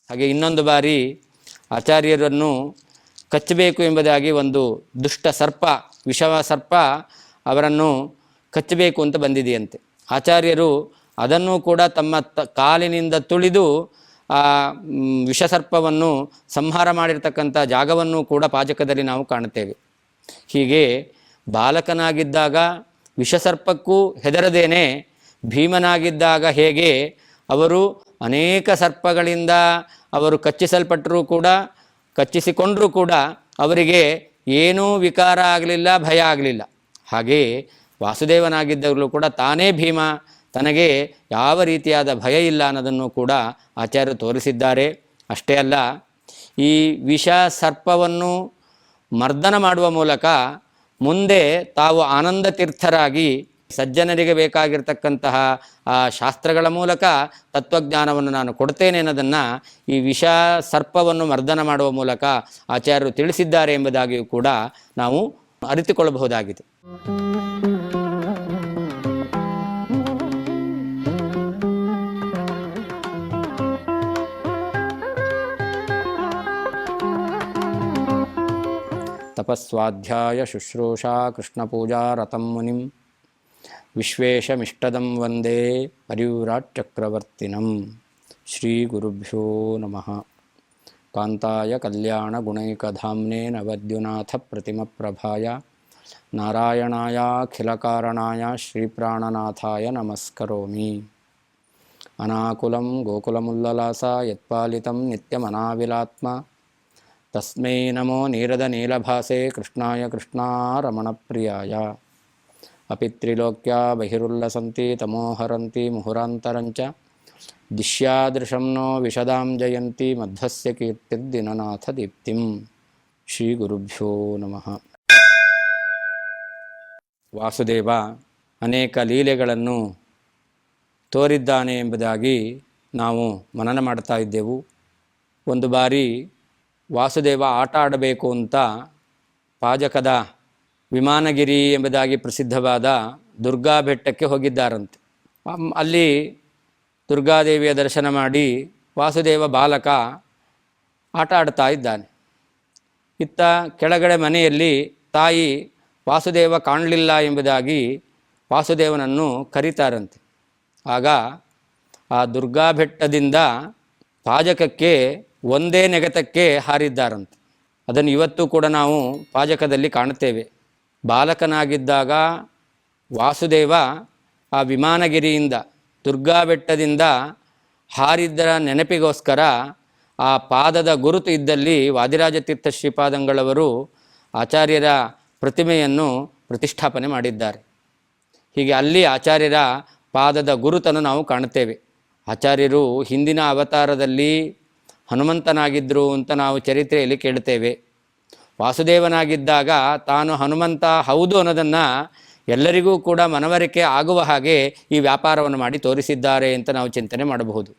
ಹಾಗೆ ಇನ್ನೊಂದು ಬಾರಿ ಆಚಾರ್ಯರನ್ನು ಕಚ್ಚಬೇಕು ಎಂಬುದಾಗಿ ಒಂದು ದುಷ್ಟ ಸರ್ಪ, ವಿಷವ ಸರ್ಪ ಅವರನ್ನು ಕಚ್ಚಬೇಕು ಅಂತ ಬಂದಿದೆಯಂತೆ. ಆಚಾರ್ಯರು ಅದನ್ನು ಕೂಡ ತಮ್ಮ ಕಾಲಿನಿಂದ ತುಳಿದು ಆ ವಿಷಸರ್ಪವನ್ನು ಸಂಹಾರ ಮಾಡಿರ್ತಕ್ಕಂಥ ಜಾಗವನ್ನು ಕೂಡ ಪಾಜಕದಲ್ಲಿ ನಾವು ಕಾಣುತ್ತೇವೆ. ಹೀಗೆ ಬಾಲಕನಾಗಿದ್ದಾಗ ವಿಷಸರ್ಪಕ್ಕೂ ಹೆದರದೇನೆ ಭೀಮನಾಗಿದ್ದಾಗ ಹೇಗೆ ಅವರು ಅನೇಕ ಸರ್ಪಗಳಿಂದ ಅವರು ಕಚ್ಚಿಸಲ್ಪಟ್ಟರೂ ಕೂಡ, ಕಚ್ಚಿಸಿಕೊಂಡರೂ ಕೂಡ ಅವರಿಗೆ ಏನೂ ವಿಕಾರ ಆಗಲಿಲ್ಲ, ಭಯ ಆಗಲಿಲ್ಲ. ಹಾಗೆ ವಾಸುದೇವನಾಗಿದ್ದಾಗಲೂ ಕೂಡ ತಾನೇ ಭೀಮ, ತನಗೆ ಯಾವ ರೀತಿಯಾದ ಭಯ ಇಲ್ಲ ಅನ್ನೋದನ್ನು ಕೂಡ ಆಚಾರ್ಯರು ತೋರಿಸಿದ್ದಾರೆ. ಅಷ್ಟೇ ಅಲ್ಲ, ಈ ವಿಷ ಸರ್ಪವನ್ನು ಮರ್ದನ ಮಾಡುವ ಮೂಲಕ ಮುಂದೆ ತಾವು ಆನಂದ ತೀರ್ಥರಾಗಿ ಸಜ್ಜನರಿಗೆ ಬೇಕಾಗಿರ್ತಕ್ಕಂತಹ ಆ ಶಾಸ್ತ್ರಗಳ ಮೂಲಕ ತತ್ವಜ್ಞಾನವನ್ನು ನಾನು ಕೊಡ್ತೇನೆ ಅನ್ನೋದನ್ನು ಈ ವಿಷ ಸರ್ಪವನ್ನು ಮರ್ದನ ಮಾಡುವ ಮೂಲಕ ಆಚಾರ್ಯರು ತಿಳಿಸಿದ್ದಾರೆ ಎಂಬುದಾಗಿಯೂ ಕೂಡ ನಾವು ಅರಿತುಕೊಳ್ಳಬಹುದಾಗಿದೆ. ತಪಸ್ವಾಧ್ಯಾಯ ಶುಶ್ರೂಷಾ ಕೃಷ್ಣಪೂಜಾ ರತಂ ಮುನಿಂ ವಿಶ್ವೇಶಮಿಷ್ಟದಂ ವಂದೇ ಪರಿವ್ರಾಟ್ ಚಕ್ರವರ್ತಿನಂ. ಶ್ರೀ ಗುರುಭ್ಯೋ ನಮಃ. ಕಾಂತಾಯ ಕಲ್ಯಾಣ ಗುಣೈಕಧಾಮ್ನೇ ನವದ್ಯುನಾಥ ಪ್ರತಿಮ ಪ್ರಭಾಯ ನಾರಾಯಣಾಯ ಅಖಿಲಕಾರಣಾಯ ಶ್ರೀಪ್ರಾಣನಾಥಾಯ ನಮಸ್ಕರೋಮಿ. ಅನಾಕುಲಂ ಗೋಕುಲಮುಲ್ಲಲಾಸ ಯತ್ಪಾಲಿತಂ ನಿತ್ಯಮನಾವಿಲಾತ್ಮ ತಸ್ಮೈ ನಮೋ ನೀರದ ನೀಲಭಾಸೆ ಕೃಷ್ಣಾಯ ಕೃಷ್ಣಾರಮಣಪ್ರಿಯಾಯ. ಅಪಿತ್ರಿಲೋಕ್ಯ ಬಹಿರುಲ್ಲಸಂತಿ ತಮೋಹರಂತಿ ಮುಹುರಾಂತರಂಚ ದಿಶ್ಯಾದೃಶಂ ನೋ ವಿಶದಾಂ ಜಯಂತಿ ಮಧ್ವಸ್ಯ ಕೀರ್ತಿರ್ದಿನನಾಥ ದೀಪ್ತಿಂ. ಶ್ರೀ ಗುರುಭ್ಯೋ ನಮಃ. ವಾಸುದೇವ ಅನೇಕ ಲೀಲೆಗಳನ್ನು ತೋರಿದ್ದಾನೆ ಎಂಬುದಾಗಿ ನಾವು ಮನನ ಮಾಡ್ತಾ ಇದ್ದೆವು. ಒಂದು ಬಾರಿ ವಾಸುದೇವ ಆಟ ಆಡಬೇಕು ಅಂತ ಪಾಜಕದ ವಿಮಾನಗಿರಿ ಎಂಬುದಾಗಿ ಪ್ರಸಿದ್ಧವಾದ ದುರ್ಗಾ ಬೆಟ್ಟಕ್ಕೆ ಹೋಗಿದ್ದಾರಂತೆ. ಅಲ್ಲಿ ದುರ್ಗಾದೇವಿಯ ದರ್ಶನ ಮಾಡಿ ವಾಸುದೇವ ಬಾಲಕ ಆಟ ಆಡ್ತಾ ಇದ್ದಾನೆ. ಇತ್ತ ಕೆಳಗಡೆ ಮನೆಯಲ್ಲಿ ತಾಯಿ ವಾಸುದೇವ ಕಾಣಲಿಲ್ಲ ಎಂಬುದಾಗಿ ವಾಸುದೇವನನ್ನು ಕರೀತಾರಂತೆ. ಆಗ ಆ ದುರ್ಗಾ ಬೆಟ್ಟದಿಂದ ಪಾಜಕಕ್ಕೆ ಒಂದೇ ನೆಗೆತಕ್ಕೆ ಹಾರಿದ್ದಾರಂತೆ. ಅದನ್ನು ಇವತ್ತು ಕೂಡ ನಾವು ಪಾಜಕದಲ್ಲಿ ಕಾಣುತ್ತೇವೆ. ಬಾಲಕನಾಗಿದ್ದಾಗ ವಾಸುದೇವ ಆ ವಿಮಾನಗಿರಿಯಿಂದ ದುರ್ಗಾ ಬೆಟ್ಟದಿಂದ ಹಾರಿದ್ದರ ನೆನಪಿಗೋಸ್ಕರ ಆ ಪಾದದ ಗುರುತು ಇದ್ದಲ್ಲಿ ವಾದಿರಾಜತೀರ್ಥ ಶ್ರೀಪಾದಂಗಳವರು ಆಚಾರ್ಯರ ಪ್ರತಿಮೆಯನ್ನು ಪ್ರತಿಷ್ಠಾಪನೆ ಮಾಡಿದ್ದಾರೆ. ಹೀಗೆ ಅಲ್ಲಿ ಆಚಾರ್ಯರ ಪಾದದ ಗುರುತನ್ನು ನಾವು ಕಾಣುತ್ತೇವೆ. ಆಚಾರ್ಯರು ಹಿಂದಿನ ಅವತಾರದಲ್ಲಿ ಹನುಮಂತನಾಗಿದ್ದರು ಅಂತ ನಾವು ಚರಿತ್ರೆಯಲ್ಲಿ ಕೇಳುತ್ತೇವೆ. ವಾಸುದೇವನಾಗಿದ್ದಾಗ ತಾನು ಹನುಮಂತ ಹೌದು ಅನ್ನೋದನ್ನು ಎಲ್ಲರಿಗೂ ಕೂಡ ಮನವರಿಕೆ ಆಗುವ ಹಾಗೆ ಈ ವ್ಯಾಪಾರವನ್ನು ಮಾಡಿ ತೋರಿಸಿದ್ದಾರೆ ಅಂತ ನಾವು ಚಿಂತನೆ ಮಾಡಬಹುದು.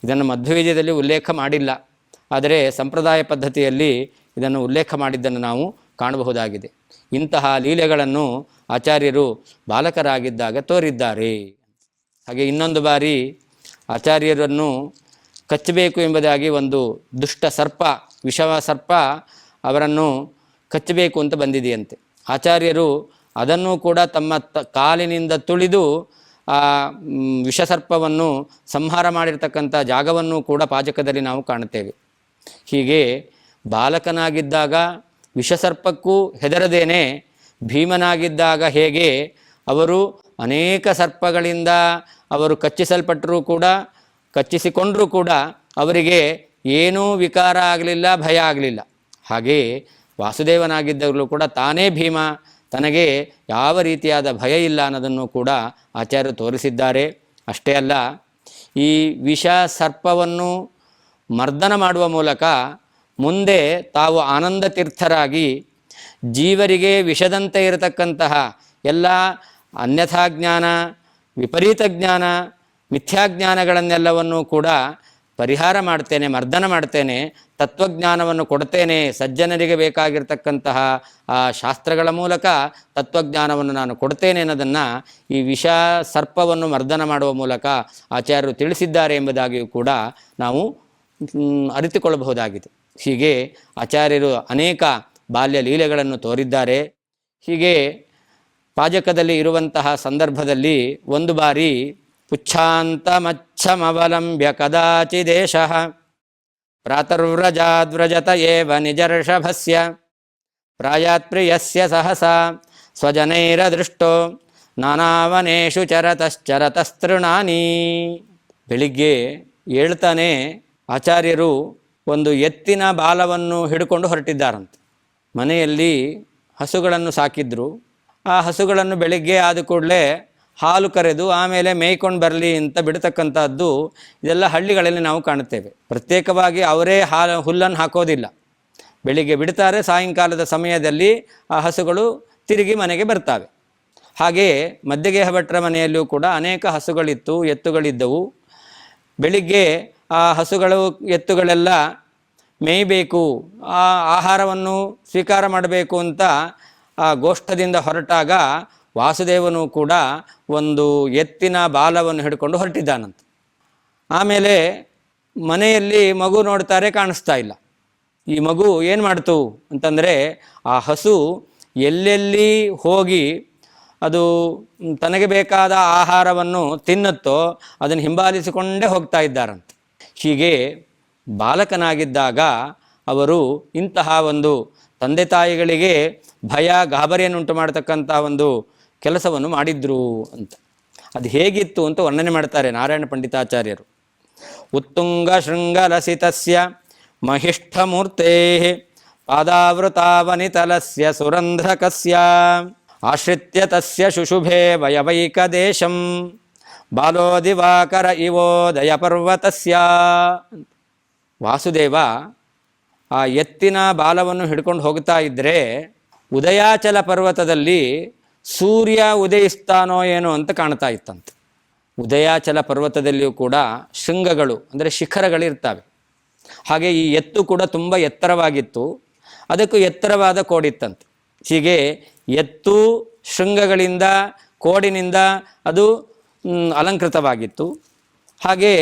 ಇದನ್ನು ಮಧ್ವವಿಜಯದಲ್ಲಿ ಉಲ್ಲೇಖ ಮಾಡಿಲ್ಲ, ಆದರೆ ಸಂಪ್ರದಾಯ ಪದ್ಧತಿಯಲ್ಲಿ ಇದನ್ನು ಉಲ್ಲೇಖ ಮಾಡಿದ್ದನ್ನು ನಾವು ಕಾಣಬಹುದಾಗಿದೆ. ಇಂತಹ ಲೀಲೆಗಳನ್ನು ಆಚಾರ್ಯರು ಬಾಲಕರಾಗಿದ್ದಾಗ ತೋರಿದ್ದಾರೆ. ಹಾಗೆ ಇನ್ನೊಂದು ಬಾರಿ ಆಚಾರ್ಯರನ್ನು ಕಚ್ಚಬೇಕು ಎಂಬುದಾಗಿ ಒಂದು ದುಷ್ಟ ಸರ್ಪ, ವಿಷವ ಸರ್ಪ ಅವರನ್ನು ಕಚ್ಚಬೇಕು ಅಂತ ಬಂದಿದೆಯಂತೆ. ಆಚಾರ್ಯರು ಅದನ್ನು ಕೂಡ ತಮ್ಮ ಕಾಲಿನಿಂದ ತುಳಿದು ಆ ವಿಷಸರ್ಪವನ್ನು ಸಂಹಾರ ಮಾಡಿರ್ತಕ್ಕಂಥ ಜಾಗವನ್ನು ಕೂಡ ಪಾಜಕದಲ್ಲಿ ನಾವು ಕಾಣುತ್ತೇವೆ. ಹೀಗೆ ಬಾಲಕನಾಗಿದ್ದಾಗ ವಿಷಸರ್ಪಕ್ಕೂ ಹೆದರದೇನೆ ಭೀಮನಾಗಿದ್ದಾಗ ಹೇಗೆ ಅವರು ಅನೇಕ ಸರ್ಪಗಳಿಂದ ಅವರು ಕಚ್ಚಿಸಲ್ಪಟ್ಟರೂ ಕೂಡ, ಕಚ್ಚಿಸಿಕೊಂಡರೂ ಕೂಡ ಅವರಿಗೆ ಏನೂ ವಿಕಾರ ಆಗಲಿಲ್ಲ, ಭಯ ಆಗಲಿಲ್ಲ. ಹಾಗೆ ವಾಸುದೇವನಾಗಿದ್ದಾಗಲೂ ಕೂಡ ತಾನೇ ಭೀಮ, ತನಗೆ ಯಾವ ರೀತಿಯಾದ ಭಯ ಇಲ್ಲ ಅನ್ನೋದನ್ನು ಕೂಡ ಆಚಾರ್ಯರು ತೋರಿಸಿದ್ದಾರೆ. ಅಷ್ಟೇ ಅಲ್ಲ, ಈ ವಿಷ ಸರ್ಪವನ್ನು ಮರ್ದನ ಮಾಡುವ ಮೂಲಕ ಮುಂದೆ ತಾವು ಆನಂದ ತೀರ್ಥರಾಗಿ ಜೀವರಿಗೆ ವಿಷದಂತೆ ಇರತಕ್ಕಂತಹ ಎಲ್ಲ ಅನ್ಯಥಾ ಜ್ಞಾನ, ವಿಪರೀತ ಜ್ಞಾನ, ಮಿಥ್ಯಾಜ್ಞಾನಗಳನ್ನೆಲ್ಲವನ್ನು ಕೂಡ ಪರಿಹಾರ ಮಾಡ್ತೇನೆ, ಮರ್ದನ ಮಾಡ್ತೇನೆ, ತತ್ವಜ್ಞಾನವನ್ನು ಕೊಡ್ತೇನೆ, ಸಜ್ಜನರಿಗೆ ಬೇಕಾಗಿರ್ತಕ್ಕಂತಹ ಆ ಶಾಸ್ತ್ರಗಳ ಮೂಲಕ ತತ್ವಜ್ಞಾನವನ್ನು ನಾನು ಕೊಡ್ತೇನೆ ಅನ್ನೋದನ್ನು ಈ ವಿಷ ಸರ್ಪವನ್ನು ಮರ್ದನ ಮಾಡುವ ಮೂಲಕ ಆಚಾರ್ಯರು ತಿಳಿಸಿದ್ದಾರೆ ಎಂಬುದಾಗಿಯೂ ಕೂಡ ನಾವು ಅರಿತುಕೊಳ್ಳಬಹುದಾಗಿದೆ. ಹೀಗೆ ಆಚಾರ್ಯರು ಅನೇಕ ಬಾಲ್ಯ ಲೀಲೆಗಳನ್ನು ತೋರಿದ್ದಾರೆ. ಹೀಗೆ ಪಾಜಕದಲ್ಲಿ ಇರುವಂತಹ ಸಂದರ್ಭದಲ್ಲಿ ಒಂದು ಬಾರಿ ಪುಚ್ಛಾಂತಮಚ್ಚಮವಲಂಬ್ಯ ಕದಾಚಿದೇಶಃ ಪ್ರಾತರ್ವ್ರಜಾದ್ವ್ರಜತ ಏವ ನಿಜರ್ಷಭಸ್ಯ ಪ್ರಾಯಾತ್ ಪ್ರಿಯಸ್ಯ ಸಹಸಾ ಸ್ವಜನೈರದೃಷ್ಟೋ ನಾನಾವನೇಷು ಚರತಸ್ತೃಣಾನಿ. ಬೆಳಿಗ್ಗೆ ಹೇಳ್ತಾನೆ ಆಚಾರ್ಯರು ಒಂದು ಎತ್ತಿನ ಬಾಲವನ್ನು ಹಿಡ್ಕೊಂಡು ಹೊರಟಿದ್ದಾರಂತೆ. ಮನೆಯಲ್ಲಿ ಹಸುಗಳನ್ನು ಸಾಕಿದ್ರು. ಆ ಹಸುಗಳನ್ನು ಬೆಳಿಗ್ಗೆ ಆದ ಕೂಡಲೇ ಹಾಲು ಕರೆದು ಆಮೇಲೆ ಮೇಯ್ಕೊಂಡು ಬರಲಿ ಅಂತ ಬಿಡ್ತಕ್ಕಂಥದ್ದು ಇದೆಲ್ಲ ಹಳ್ಳಿಗಳಲ್ಲಿ ನಾವು ಕಾಣುತ್ತೇವೆ. ಪ್ರತ್ಯೇಕವಾಗಿ ಅವರೇ ಹುಲ್ಲನ್ನು ಹಾಕೋದಿಲ್ಲ. ಬೆಳಿಗ್ಗೆ ಬಿಡ್ತಾರೆ, ಸಾಯಂಕಾಲದ ಸಮಯದಲ್ಲಿ ಆ ಹಸುಗಳು ತಿರುಗಿ ಮನೆಗೆ ಬರ್ತವೆ. ಹಾಗೆಯೇ ಮಧ್ಯಗೇಹ ಭಟ್ರ ಮನೆಯಲ್ಲೂ ಕೂಡ ಅನೇಕ ಹಸುಗಳಿತ್ತು, ಎತ್ತುಗಳಿದ್ದವು. ಬೆಳಿಗ್ಗೆ ಆ ಹಸುಗಳು ಎತ್ತುಗಳೆಲ್ಲ ಮೇಯಬೇಕು, ಆ ಆಹಾರವನ್ನು ಸ್ವೀಕಾರ ಮಾಡಬೇಕು ಅಂತ ಆ ಗೋಷ್ಠದಿಂದ ಹೊರಟಾಗ ವಾಸುದೇವನು ಕೂಡ ಒಂದು ಎತ್ತಿನ ಬಾಲವನ್ನು ಹಿಡ್ಕೊಂಡು ಹೊರಟಿದ್ದಾನಂತೆ. ಆಮೇಲೆ ಮನೆಯಲ್ಲಿ ಮಗು ನೋಡ್ತಾರೆ, ಕಾಣಿಸ್ತಾ ಇಲ್ಲ. ಈ ಮಗು ಏನು ಮಾಡ್ತು ಅಂತಂದರೆ ಆ ಹಸು ಎಲ್ಲೆಲ್ಲಿ ಹೋಗಿ ಅದು ತನಗೆ ಬೇಕಾದ ಆಹಾರವನ್ನು ತಿನ್ನುತ್ತೋ ಅದನ್ನು ಹಿಂಬಾಲಿಸಿಕೊಂಡೇ ಹೋಗ್ತಾ ಇದ್ದಾರಂತೆ. ಹೀಗೆ ಬಾಲಕನಾಗಿದ್ದಾಗ ಅವರು ಇಂತಹ ಒಂದು ತಂದೆ ತಾಯಿಗಳಿಗೆ ಭಯ ಗಾಬರಿಯನ್ನುಂಟು ಮಾಡತಕ್ಕಂಥ ಒಂದು ಕೆಲಸವನ್ನು ಮಾಡಿದ್ರು ಅಂತ. ಅದು ಹೇಗಿತ್ತು ಅಂತ ವರ್ಣನೆ ಮಾಡ್ತಾರೆ ನಾರಾಯಣ ಪಂಡಿತಾಚಾರ್ಯರು. ಉತ್ತುಂಗ ಶೃಂಗಲಸಿತಸ್ಯ ಮಹಿಷ್ಠಮೂರ್ತೆ ಪಾದಾವೃತಾವನಿತಲಸ್ಯ ಸುರಂಧ್ರಕಸ್ಯ ಆಶ್ರಿತ್ಯ ತಸ್ಯ ಶುಶುಭೆ ವಯವೈಕದೇಶಂ ಬಾಲೋ ದಿವಾಕರ ಇವೋದಯ ಪರ್ವತಸ್ಯ. ವಾಸುದೇವ ಆ ಎತ್ತಿನ ಬಾಲವನ್ನು ಹಿಡ್ಕೊಂಡು ಹೋಗ್ತಾ ಇದ್ದರೆ ಉದಯಾಚಲ ಪರ್ವತದಲ್ಲಿ ಸೂರ್ಯ ಉದಯಿಸ್ತಾನೋ ಏನೋ ಅಂತ ಕಾಣ್ತಾ ಇತ್ತಂತೆ. ಉದಯಾಚಲ ಪರ್ವತದಲ್ಲಿಯೂ ಕೂಡ ಶೃಂಗಗಳು ಅಂದರೆ ಶಿಖರಗಳಿರ್ತವೆ. ಹಾಗೆ ಈ ಎತ್ತು ಕೂಡ ತುಂಬ ಎತ್ತರವಾಗಿತ್ತು, ಅದಕ್ಕೂ ಎತ್ತರವಾದ ಕೋಡಿತ್ತಂತೆ. ಹೀಗೆ ಎತ್ತು ಶೃಂಗಗಳಿಂದ ಕೋಡಿನಿಂದ ಅದು ಅಲಂಕೃತವಾಗಿತ್ತು. ಹಾಗೆ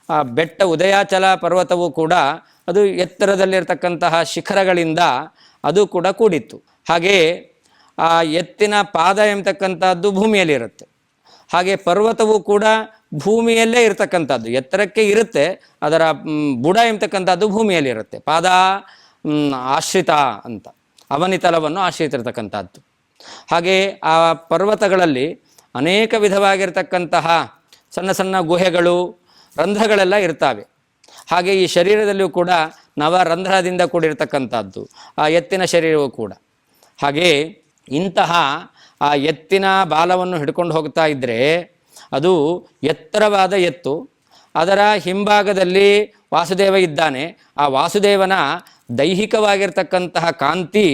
ಆ ಬೆಟ್ಟ ಉದಯಾಚಲ ಪರ್ವತವೂ ಕೂಡ ಅದು ಎತ್ತರದಲ್ಲಿರ್ತಕ್ಕಂತಹ ಶಿಖರಗಳಿಂದ ಅದು ಕೂಡ ಕೂಡಿತ್ತು. ಹಾಗೆ ಆ ಎತ್ತಿನ ಪಾದ ಎಂಬತಕ್ಕಂಥದ್ದು ಭೂಮಿಯಲ್ಲಿರುತ್ತೆ. ಹಾಗೆ ಪರ್ವತವೂ ಕೂಡ ಭೂಮಿಯಲ್ಲೇ ಇರತಕ್ಕಂಥದ್ದು, ಎತ್ತರಕ್ಕೆ ಇರುತ್ತೆ, ಅದರ ಬುಡ ಎಂಬತಕ್ಕಂಥದ್ದು ಭೂಮಿಯಲ್ಲಿರುತ್ತೆ. ಪಾದ ಆಶ್ರಿತ ಅಂತ, ಅವನಿತಲವನ್ನು ಆಶ್ರಿತಿರ್ತಕ್ಕಂಥದ್ದು. ಹಾಗೆ ಆ ಪರ್ವತಗಳಲ್ಲಿ ಅನೇಕ ವಿಧವಾಗಿರ್ತಕ್ಕಂತಹ ಸಣ್ಣ ಸಣ್ಣ ಗುಹೆಗಳು, ರಂಧ್ರಗಳೆಲ್ಲ ಇರ್ತವೆ. ಹಾಗೆ ಈ ಶರೀರದಲ್ಲಿಯೂ ಕೂಡ ನವರಂಧ್ರದಿಂದ ಕೂಡಿರ್ತಕ್ಕಂಥದ್ದು ಆ ಎತ್ತಿನ ಶರೀರವೂ ಕೂಡ. ಹಾಗೆ ಇಂತಹ ಆ ಎತ್ತಿನ ಬಾಲವನ್ನು ಹಿಡ್ಕೊಂಡು ಹೋಗ್ತಾ ಇದ್ದರೆ ಅದು ಎತ್ತರವಾದ ಎತ್ತು, ಅದರ ಹಿಂಭಾಗದಲ್ಲಿ ವಾಸುದೇವ ಇದ್ದಾನೆ. ಆ ವಾಸುದೇವನ ದೈಹಿಕವಾಗಿರ್ತಕ್ಕಂತಹ ಕಾಂತಿ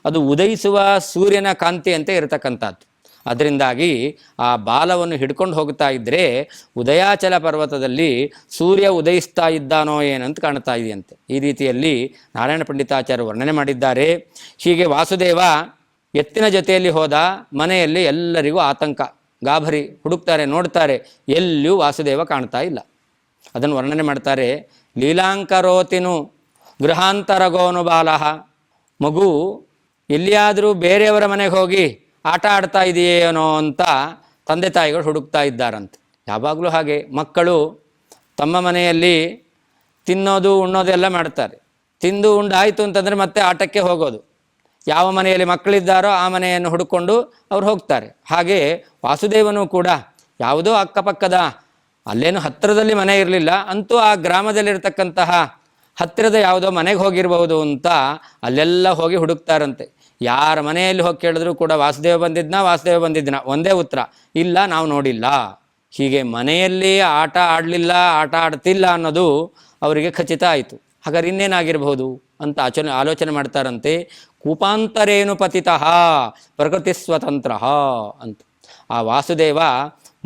ಅದು ಉದಯಿಸುವ ಸೂರ್ಯನ ಕಾಂತಿ ಅಂತ ಇರತಕ್ಕಂಥದ್ದು. ಅದರಿಂದಾಗಿ ಆ ಬಾಲವನ್ನು ಹಿಡ್ಕೊಂಡು ಹೋಗ್ತಾ ಇದ್ದರೆ ಉದಯಾಚಲ ಪರ್ವತದಲ್ಲಿ ಸೂರ್ಯ ಉದಯಿಸ್ತಾ ಇದ್ದಾನೋ ಏನಂತ ಕಾಣ್ತಾ ಇದೆಯಂತೆ. ಈ ರೀತಿಯಲ್ಲಿ ನಾರಾಯಣ ಪಂಡಿತಾಚಾರ್ಯರು ವರ್ಣನೆ ಮಾಡಿದ್ದಾರೆ. ಹೀಗೆ ವಾಸುದೇವ ಎತ್ತಿನ ಜೊತೆಯಲ್ಲಿ ಹೋದ. ಮನೆಯಲ್ಲಿ ಎಲ್ಲರಿಗೂ ಆತಂಕ, ಗಾಬರಿ, ಹುಡುಕ್ತಾರೆ, ನೋಡ್ತಾರೆ, ಎಲ್ಲಿಯೂ ವಾಸುದೇವ ಕಾಣ್ತಾ ಇಲ್ಲ. ಅದನ್ನು ವರ್ಣನೆ ಮಾಡ್ತಾರೆ. ಲೀಲಾಂಕರೋತಿನು ಗೃಹಾಂತರಗೋನು ಬಾಲಃ. ಮಗು ಎಲ್ಲಿಯಾದರೂ ಬೇರೆಯವರ ಮನೆಗೆ ಹೋಗಿ ಆಟ ಆಡ್ತಾ ಇದೆಯೇನೋ ಅಂತ ತಂದೆ ತಾಯಿಗಳು ಹುಡುಕ್ತಾ ಇದ್ದಾರಂತೆ. ಯಾವಾಗಲೂ ಹಾಗೆ ಮಕ್ಕಳು ತಮ್ಮ ಮನೆಯಲ್ಲಿ ತಿನ್ನೋದು ಉಣ್ಣೋದೆಲ್ಲ ಮಾಡ್ತಾರೆ. ತಿಂದು ಉಂಡಾಯಿತು ಅಂತಂದರೆ ಮತ್ತೆ ಆಟಕ್ಕೆ ಹೋಗೋದು. ಯಾವ ಮನೆಯಲ್ಲಿ ಮಕ್ಕಳಿದ್ದಾರೋ ಆ ಮನೆಯನ್ನು ಹುಡುಕೊಂಡು ಅವ್ರು ಹೋಗ್ತಾರೆ. ಹಾಗೆ ವಾಸುದೇವನು ಕೂಡ ಯಾವುದೋ ಅಕ್ಕಪಕ್ಕದ, ಅಲ್ಲೇನು ಹತ್ತಿರದಲ್ಲಿ ಮನೆ ಇರಲಿಲ್ಲ, ಅಂತೂ ಆ ಗ್ರಾಮದಲ್ಲಿರ್ತಕ್ಕಂತಹ ಹತ್ತಿರದ ಯಾವುದೋ ಮನೆಗೆ ಹೋಗಿರ್ಬೋದು ಅಂತ ಅಲ್ಲೆಲ್ಲ ಹೋಗಿ ಹುಡುಕ್ತಾರಂತೆ. ಯಾರ ಮನೆಯಲ್ಲಿ ಹೋಗಿ ಕೇಳಿದ್ರು ಕೂಡ ವಾಸುದೇವ ಬಂದಿದ್ನ ಒಂದೇ ಉತ್ತರ, ಇಲ್ಲ, ನಾವು ನೋಡಿಲ್ಲ. ಹೀಗೆ ಮನೆಯಲ್ಲಿ ಆಟ ಆಡ್ತಿಲ್ಲ ಅನ್ನೋದು ಅವರಿಗೆ ಖಚಿತ ಆಯಿತು. ಹಾಗಾದ್ರೆ ಇನ್ನೇನಾಗಿರ್ಬೋದು ಅಂತ ಆಲೋಚನೆ ಮಾಡ್ತಾರಂತೆ. ಕೂಪಾಂತರೇನು ಪತಿತಃ ಪ್ರಕೃತಿ ಸ್ವತಂತ್ರ ಅಂತ. ಆ ವಾಸುದೇವ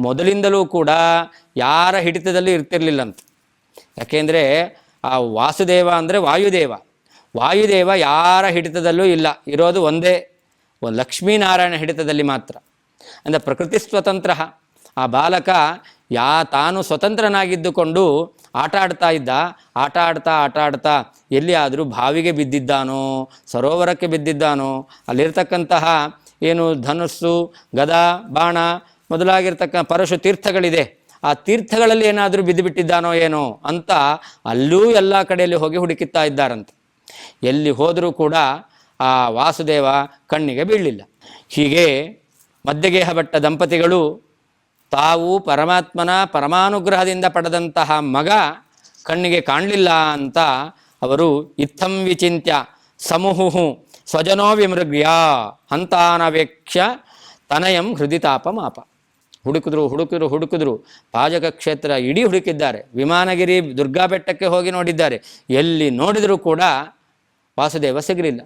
ಮೊದಲಿಂದಲೂ ಕೂಡ ಯಾರ ಹಿಡಿತದಲ್ಲೂ ಇರ್ತಿರ್ಲಿಲ್ಲಂತ. ಯಾಕೆಂದರೆ ಆ ವಾಸುದೇವ ಅಂದರೆ ವಾಯುದೇವ ಯಾರ ಹಿಡಿತದಲ್ಲೂ ಇಲ್ಲ, ಇರೋದು ಒಂದೇ ಒಂದು ಲಕ್ಷ್ಮೀನಾರಾಯಣ ಹಿಡಿತದಲ್ಲಿ ಮಾತ್ರ. ಅಂದರೆ ಪ್ರಕೃತಿ ಸ್ವತಂತ್ರ. ಆ ಬಾಲಕ ತಾನು ಸ್ವತಂತ್ರನಾಗಿದ್ದುಕೊಂಡು ಆಟ ಆಡ್ತಾ ಇದ್ದ. ಆಟ ಆಡ್ತಾ ಎಲ್ಲಿ ಆದರೂ ಬಾವಿಗೆ ಬಿದ್ದಿದ್ದಾನೋ, ಸರೋವರಕ್ಕೆ ಬಿದ್ದಿದ್ದಾನೋ, ಅಲ್ಲಿರ್ತಕ್ಕಂತಹ ಏನು ಧನುಸ್ಸು, ಗದಾ, ಬಾಣ ಮೊದಲಾಗಿರ್ತಕ್ಕ ಪರಶು ತೀರ್ಥಗಳಿದೆ, ಆ ತೀರ್ಥಗಳಲ್ಲಿ ಏನಾದರೂ ಬಿದ್ದುಬಿಟ್ಟಿದ್ದಾನೋ ಏನೋ ಅಂತ ಅಲ್ಲೂ ಎಲ್ಲ ಕಡೆಯಲ್ಲಿ ಹೋಗಿ ಹುಡುಕುತ್ತಾ ಇದ್ದಾರಂತೆ. ಎಲ್ಲಿ ಹೋದರೂ ಕೂಡ ಆ ವಾಸುದೇವ ಕಣ್ಣಿಗೆ ಬೀಳಲಿಲ್ಲ. ಹೀಗೆ ಮಧ್ಯಗೇಹ ಭಟ್ಟ ದಂಪತಿಗಳು ತಾವು ಪರಮಾತ್ಮನ ಪರಮಾನುಗ್ರಹದಿಂದ ಪಡೆದಂತಹ ಮಗ ಕಣ್ಣಿಗೆ ಕಾಣಲಿಲ್ಲ ಅಂತ ಅವರು ಇತ್ತಂ ವಿಚಿಂತ್ಯ ಸಮುಹು ಸ್ವಜನೋ ವಿಮೃಗ್ಯ ಹಂತಾನವೇಕ್ಷ ತನಯಂ ಹೃದಿತಾಪಮಾಪ. ಹುಡುಕಿದ್ರು ಪಾಜಕ ಕ್ಷೇತ್ರ ಇಡೀ ಹುಡುಕಿದ್ದಾರೆ. ವಿಮಾನಗಿರಿ ದುರ್ಗಾ ಬೆಟ್ಟಕ್ಕೆ ಹೋಗಿ ನೋಡಿದ್ದಾರೆ. ಎಲ್ಲಿ ನೋಡಿದರೂ ಕೂಡ ವಾಸುದೇವ ಸಿಗಲಿಲ್ಲ.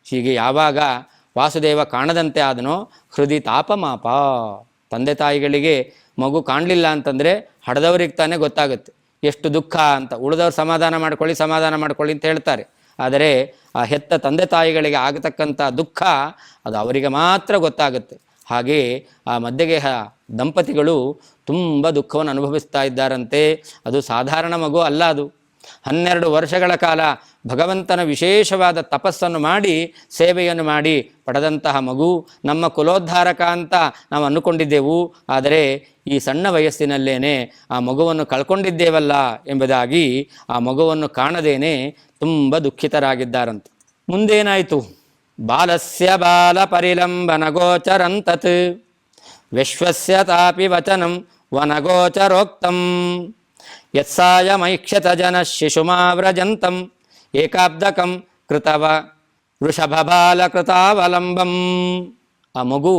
ಹೀಗೆ ಯಾವಾಗ ವಾಸುದೇವ ಕಾಣದಂತೆ ಆದನೋ ಹೃದಯ ತಾಪಮಾಪ. ತಂದೆ ತಾಯಿಗಳಿಗೆ ಮಗು ಕಾಣಲಿಲ್ಲ ಅಂತಂದರೆ ಹಡೆದವ್ರಿಗೆ ತಾನೇ ಗೊತ್ತಾಗುತ್ತೆ ಎಷ್ಟು ದುಃಖ ಅಂತ. ಉಳಿದವ್ರು ಸಮಾಧಾನ ಮಾಡ್ಕೊಳ್ಳಿ ಅಂತ ಹೇಳ್ತಾರೆ. ಆದರೆ ಆ ಹೆತ್ತ ತಂದೆ ತಾಯಿಗಳಿಗೆ ಆಗತಕ್ಕಂಥ ದುಃಖ ಅದು ಅವರಿಗೆ ಮಾತ್ರ ಗೊತ್ತಾಗುತ್ತೆ. ಹಾಗೆ ಆ ಮಧ್ಯಗೇಹ ದಂಪತಿಗಳು ತುಂಬ ದುಃಖವನ್ನು ಅನುಭವಿಸ್ತಾ ಇದ್ದಾರಂತೆ. ಅದು ಸಾಧಾರಣ ಮಗು ಅಲ್ಲ, ಅದು 12 ವರ್ಷಗಳ ಕಾಲ ಭಗವಂತನ ವಿಶೇಷವಾದ ತಪಸ್ಸನ್ನು ಮಾಡಿ ಸೇವೆಯನ್ನು ಮಾಡಿ ಪಡೆದಂತಹ ಮಗು. ನಮ್ಮ ಕುಲೋದ್ಧಾರಕ ಅಂತ ನಾವು ಅಂದುಕೊಂಡಿದ್ದೆವು, ಆದರೆ ಈ ಸಣ್ಣ ವಯಸ್ಸಿನಲ್ಲೇನೆ ಆ ಮಗುವನ್ನು ಕಳ್ಕೊಂಡಿದ್ದೇವಲ್ಲ ಎಂಬುದಾಗಿ ಆ ಮಗುವನ್ನು ಕಾಣದೇನೆ ತುಂಬ ದುಃಖಿತರಾಗಿದ್ದಾರಂತೆ. ಮುಂದೇನಾಯಿತು? ಬಾಲಸ್ಯ ಬಾಲ ಪರಿಲಂಬನ ಗೋಚರಂತತ್ ವಿಶ್ವಸ್ಯ ತಾಪಿ ವಚನಂ ವನಗೋಚರೋಕ್ತಂ ಯತ್ಸಾಯಮೈಕ್ಷತ ಜನ ಶಿಶುಮಾವ್ರಜಂತಂ ಏಕಾಬ್ದಕಂ ಕೃತವ ವೃಷಭಬಾಲ ಕೃತಾವಲಂಬಂ. ಆ ಮಗು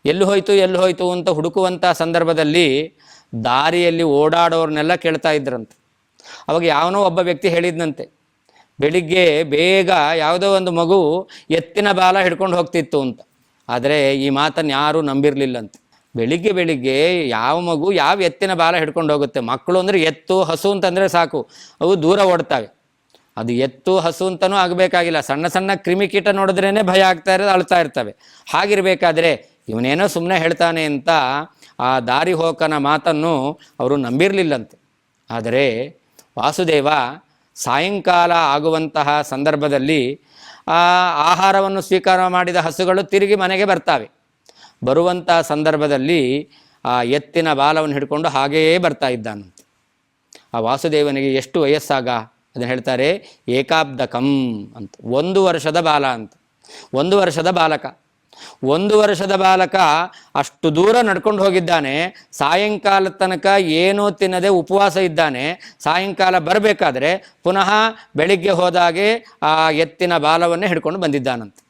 ಎಲ್ಲಿ ಹೋಯಿತು ಅಂತ ಹುಡುಕುವಂಥ ಸಂದರ್ಭದಲ್ಲಿ ದಾರಿಯಲ್ಲಿ ಓಡಾಡೋರ್ನೆಲ್ಲ ಕೇಳ್ತಾ ಇದ್ರಂತೆ. ಅವಾಗ ಯಾವನೋ ಒಬ್ಬ ವ್ಯಕ್ತಿ ಹೇಳಿದ್ನಂತೆ, ಬೆಳಿಗ್ಗೆ ಬೇಗ ಯಾವುದೋ ಒಂದು ಮಗು ಎತ್ತಿನ ಬಾಲ ಹಿಡ್ಕೊಂಡು ಹೋಗ್ತಿತ್ತು ಅಂತ. ಆದರೆ ಈ ಮಾತನ್ನು ಯಾರೂ ನಂಬಿರಲಿಲ್ಲಂತೆ. ಬೆಳಿಗ್ಗೆ ಯಾವ ಮಗು ಯಾವ ಎತ್ತಿನ ಬಾಲ ಹಿಡ್ಕೊಂಡು ಹೋಗುತ್ತೆ? ಮಕ್ಕಳು ಅಂದರೆ ಎತ್ತು ಹಸು ಅಂತಂದರೆ ಸಾಕು, ಅವು ದೂರ ಓಡ್ತವೆ. ಅದು ಎತ್ತು ಹಸು ಅಂತಲೂ ಆಗಬೇಕಾಗಿಲ್ಲ, ಸಣ್ಣ ಸಣ್ಣ ಕ್ರಿಮಿಕೀಟ ನೋಡಿದ್ರೇ ಭಯ ಆಗ್ತಾ ಇರೋದು, ಅಳ್ತಾ ಇರ್ತವೆ. ಹಾಗಿರಬೇಕಾದ್ರೆ ಇವನೇನೋ ಸುಮ್ಮನೆ ಹೇಳ್ತಾನೆ ಅಂತ ಆ ದಾರಿ ಹೋಕನ ಮಾತನ್ನು ಅವರು ನಂಬಿರಲಿಲ್ಲಂತೆ. ಆದರೆ ವಾಸುದೇವ ಸಾಯಂಕಾಲ ಆಗುವಂತಹ ಸಂದರ್ಭದಲ್ಲಿ ಆಹಾರವನ್ನು ಸ್ವೀಕಾರ ಮಾಡಿದ ಹಸುಗಳು ತಿರುಗಿ ಮನೆಗೆ ಬರ್ತವೆ. ಬರುವಂಥ ಸಂದರ್ಭದಲ್ಲಿ ಆ ಎತ್ತಿನ ಬಾಲವನ್ನು ಹಿಡ್ಕೊಂಡು ಹಾಗೆಯೇ ಬರ್ತಾ ಇದ್ದಾನಂತೆ. ಆ ವಾಸುದೇವನಿಗೆ ಎಷ್ಟು ವಯಸ್ಸಾಗ ಅದನ್ನು ಹೇಳ್ತಾರೆ, ಏಕಾಬ್ದಕಂ ಅಂತ. 1 ವರ್ಷದ ಬಾಲ ಅಂತ. 1 ವರ್ಷದ ಬಾಲಕ. 1 ವರ್ಷದ ಬಾಲಕ ಅಷ್ಟು ದೂರ ನಡ್ಕೊಂಡು ಹೋಗಿದ್ದಾನೆ. ಸಾಯಂಕಾಲ ತನಕ ಏನೂ ತಿನ್ನದೆ ಉಪವಾಸ ಇದ್ದಾನೆ. ಸಾಯಂಕಾಲ ಬರಬೇಕಾದ್ರೆ ಪುನಃ ಬೆಳಿಗ್ಗೆ ಹೋದಾಗೆ ಆ ಎತ್ತಿನ ಬಾಲವನ್ನೇ ಹಿಡ್ಕೊಂಡು ಬಂದಿದ್ದಾನಂತೆ.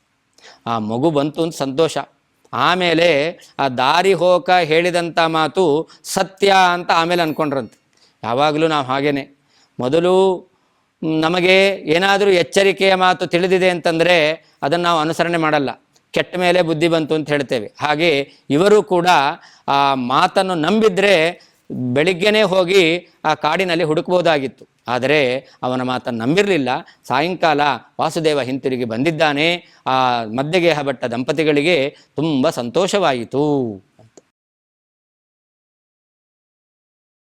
ಆ ಮಗು ಬಂತು ಅಂತ ಸಂತೋಷ. ಆಮೇಲೆ ಆ ದಾರಿ ಹೋಕ ಹೇಳಿದಂಥ ಮಾತು ಸತ್ಯ ಅಂತ ಆಮೇಲೆ ಅಂದ್ಕೊಂಡ್ರಂತೆ. ಯಾವಾಗಲೂ ನಾವು ಹಾಗೇನೆ, ಮೊದಲು ನಮಗೆ ಏನಾದರೂ ಎಚ್ಚರಿಕೆಯ ಮಾತು ತಿಳಿದಿದೆ ಅಂತಂದರೆ ಅದನ್ನು ನಾವು ಅನುಸರಣೆ ಮಾಡಲ್ಲ, ಕೆಟ್ಟ ಮೇಲೆ ಬುದ್ಧಿ ಬಂತು ಅಂತ ಹೇಳ್ತೇವೆ. ಹಾಗೆ ಇವರು ಕೂಡ ಆ ಮಾತನ್ನು ನಂಬಿದ್ರೆ ಬೆಳಿಗ್ಗೆನೇ ಹೋಗಿ ಆ ಕಾಡಿನಲ್ಲಿ ಹುಡುಕ್ಬೋದಾಗಿತ್ತು. ಆದರೆ ಅವನ ಮಾತನ್ನು ನಂಬಿರಲಿಲ್ಲ. ಸಾಯಂಕಾಲ ವಾಸುದೇವ ಹಿಂತಿರುಗಿ ಬಂದಿದ್ದಾನೆ. ಆ ಮಧ್ಯಗೇಹ ಭಟ್ಟ ದಂಪತಿಗಳಿಗೆ ತುಂಬ ಸಂತೋಷವಾಯಿತು.